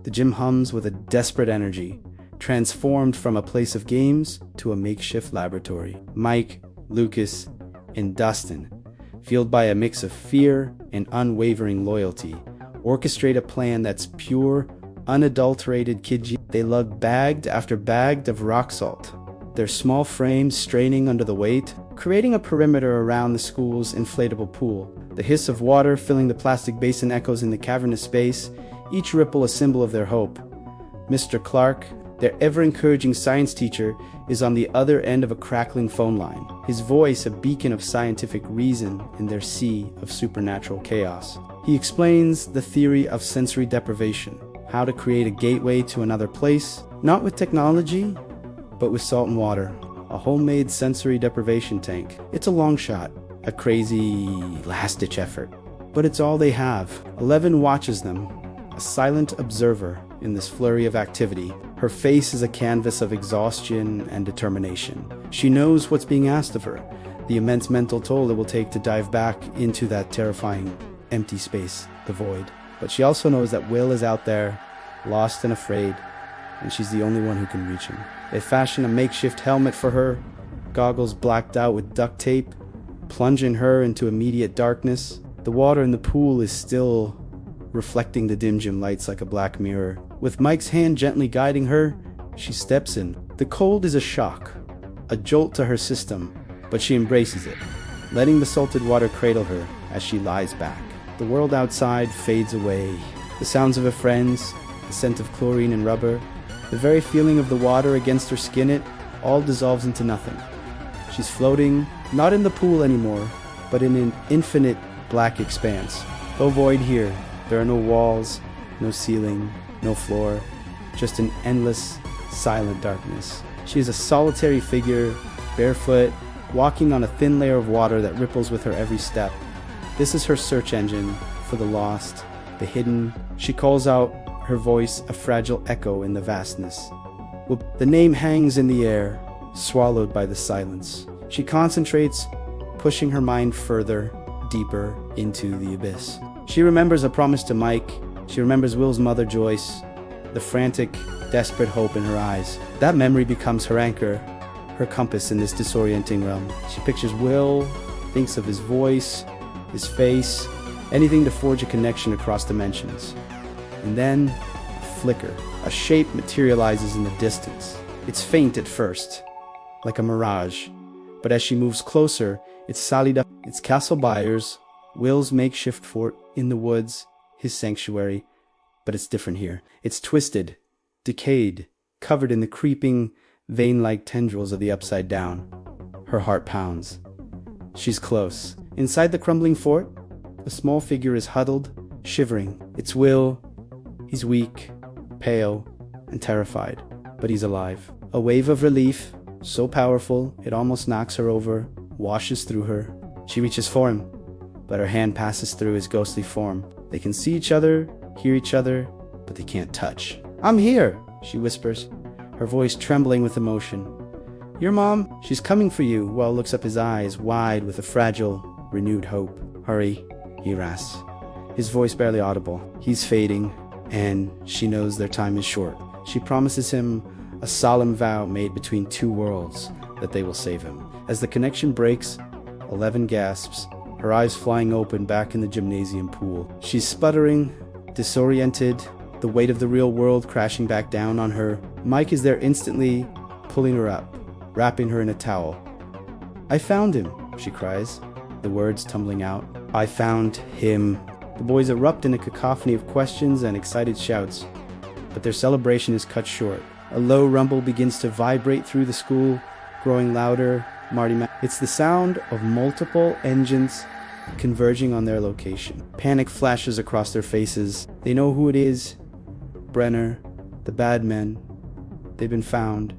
The gym hums with a desperate energy, transformed from a place of games to a makeshift laboratory. Mike, Lucas, and Dustin, fueled by a mix of fear and unwavering loyalty, orchestrate a plan that's pure, unadulterated kid. They lug bagged after bagged of rock salt, their small frames straining under the weight, creating a perimeter around the school's inflatable pool. The hiss of water filling the plastic basin echoes in the cavernous space, each ripple a symbol of their hope. Mr. Clark, their ever-encouraging science teacher, is on the other end of a crackling phone line, his voice a beacon of scientific reason in their sea of supernatural chaos. He explains the theory of sensory deprivation, how to create a gateway to another place, not with technology, but with salt and water. A homemade sensory deprivation tank. It's a long shot, a crazy last-ditch effort, but it's all they have. Eleven watches them, a silent observer in this flurry of activity. Her face is a canvas of exhaustion and determination. She knows what's being asked of her, the immense mental toll it will take to dive back into that terrifying empty space, the void. But she also knows that Will is out there, lost and afraid, and she's the only one who can reach him. They fashion a makeshift helmet for her, goggles blacked out with duct tape, plunging her into immediate darkness. The water in the pool is still reflecting the dim gym lights like a black mirror. With Mike's hand gently guiding her, she steps in. The cold is a shock, a jolt to her system, but she embraces it, letting the salted water cradle her as she lies back. The world outside fades away. The sounds of her friends, the scent of chlorine and rubber, the very feeling of the water against her skin, it all dissolves into nothing. She's floating, not in the pool anymore, but in an infinite black expanse. No void here. There are no walls, no ceiling, no floor, just an endless, silent darkness. She is a solitary figure, barefoot, walking on a thin layer of water that ripples with her every step. This is her search engine for the lost, the hidden. She calls out, her voice a fragile echo in the vastness. The name hangs in the air, swallowed by the silence. She concentrates, pushing her mind further, deeper into the abyss. She remembers a promise to Mike. She remembers Will's mother, Joyce, the frantic, desperate hope in her eyes. That memory becomes her anchor, her compass in this disorienting realm. She pictures Will, thinks of his voice, his face, anything to forge a connection across dimensions. And then, a flicker. A shape materializes in the distance. It's faint at first, like a mirage. But as she moves closer, it's Salida, it's Castle Byers, Will's makeshift fort in the woods, his sanctuary. But it's different here. It's twisted, decayed, covered in the creeping, vein-like tendrils of the Upside Down. Her heart pounds. She's close. Inside the crumbling fort, a small figure is huddled, shivering. It's Will. He's weak, pale, and terrified, but he's alive. A wave of relief, so powerful it almost knocks her over, washes through her. She reaches for him, but her hand passes through his ghostly form. They can see each other, hear each other, but they can't touch. "I'm here," she whispers, her voice trembling with emotion. "Your mom? She's coming for you." Will looks up, his eyes wide with a fragile, renewed hope. "Hurry," he rasps, his voice barely audible. He's fading, and she knows their time is short. She promises him a solemn vow made between two worlds that they will save him. As the connection breaks, 11 gasps, her eyes flying open back in the gymnasium pool. She's sputtering, disoriented, the weight of the real world crashing back down on her. Mike is there instantly, pulling her up, wrapping her in a towel. "I found him," she cries, the words tumbling out. "I found him." The boys erupt in a cacophony of questions and excited shouts, but their celebration is cut short. A low rumble begins to vibrate through the school, growing louder. It's the sound of multiple engines converging on their location. Panic flashes across their faces. They know who it is. Brenner, the bad men. They've been found.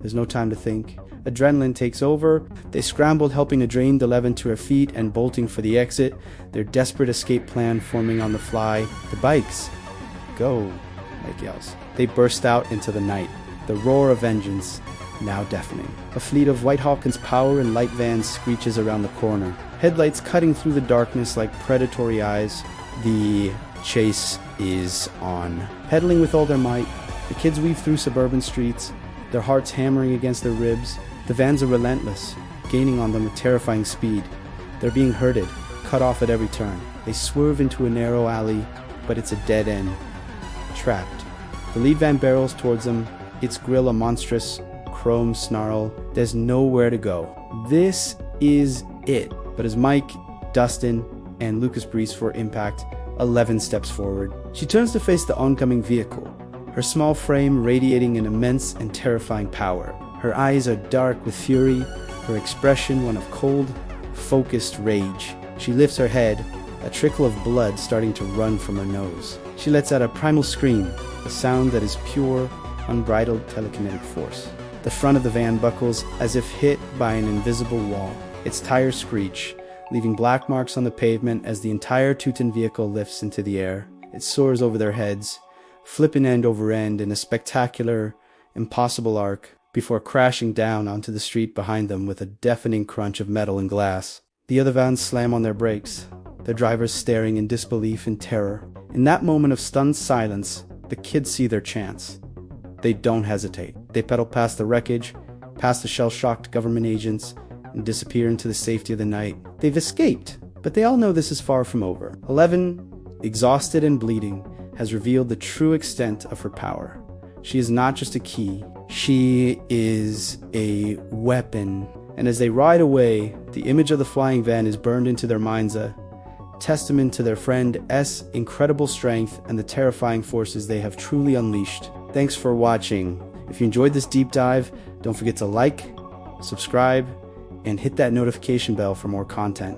There's no time to think. Adrenaline takes over. They scrambled, helping to drain the 11 to her feet and bolting for the exit, their desperate escape plan forming on the fly. "The bikes! Go!" Mike yells. They burst out into the night, the roar of engines now deafening. A fleet of White Hawkins power and light vans screeches around the corner, headlights cutting through the darkness like predatory eyes. The chase is on. Pedaling with all their might, the kids weave through suburban streets, their hearts hammering against their ribs. The vans are relentless, gaining on them with terrifying speed. They're being herded, cut off at every turn. They swerve into a narrow alley, but it's a dead end. Trapped. The lead van barrels towards them, its grille a monstrous chrome snarl. There's nowhere to go. This is it. But as Mike, Dustin, and Lucas brace for impact, 11 steps forward. She turns to face the oncoming vehicle, her small frame radiating an immense and terrifying power. Her eyes are dark with fury, her expression one of cold, focused rage. She lifts her head, a trickle of blood starting to run from her nose. She lets out a primal scream, a sound that is pure, unbridled telekinetic force. The front of the van buckles as if hit by an invisible wall. Its tires screech, leaving black marks on the pavement as the entire Teuton vehicle lifts into the air. It soars over their heads, flipping end over end in a spectacular, impossible arc, before crashing down onto the street behind them with a deafening crunch of metal and glass. The other vans slam on their brakes, their drivers staring in disbelief and terror. In that moment of stunned silence, the kids see their chance. They don't hesitate. They pedal past the wreckage, past the shell-shocked government agents, and disappear into the safety of the night. They've escaped, but they all know this is far from over. 11, exhausted and bleeding, has revealed the true extent of her power. She is not just a key, she is a weapon. And as they ride away, the image of the flying van is burned into their minds, a testament to their friend S' incredible strength and the terrifying forces they have truly unleashed. Thanks for watching. If you enjoyed this deep dive, don't forget to like, subscribe, and hit that notification bell for more content.